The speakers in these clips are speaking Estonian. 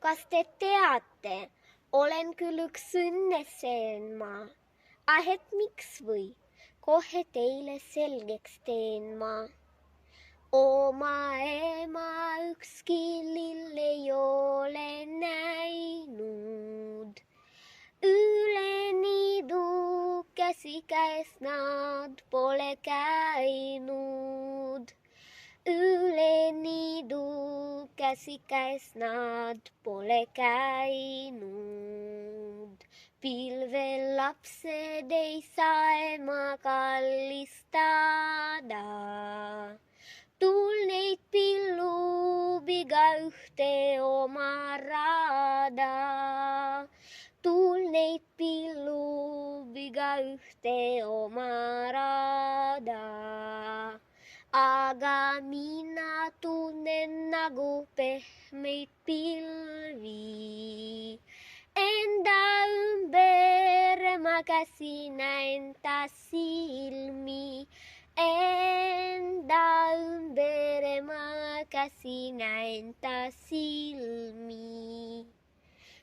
Kas te teate, olen küll üks õnneseen ma, et miks või, kohe teile selgeks teen ma. Oma ema ükski lill ei ole näinud, üle niidu käsikäes nad pole käinud. Üle niidu käsikäes nad pole käinud. Pilvelapsed ei saa ema kallistada. Tuul neid pillub igaühte oma rada. Tuul neid pillub igaühte oma rada. Aga mina tunnen nagu pehmeid pilvi. Enda ümber ma käsi näen ta silmi. Enda ümber ma käsi näen ta silmi.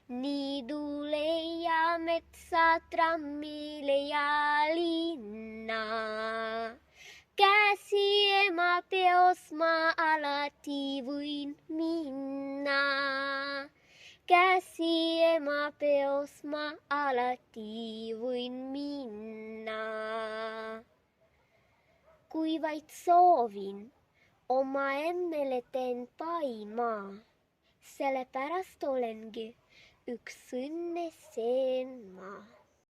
Niidule ja metsa, trammile ja linna. Käsi ema peos ma alati võin minna. Käsi ema peos ma alati võin minna. Kui vaid soovin, oma emmele teen pai ma, sellepärast olengi üks õnneseen ma.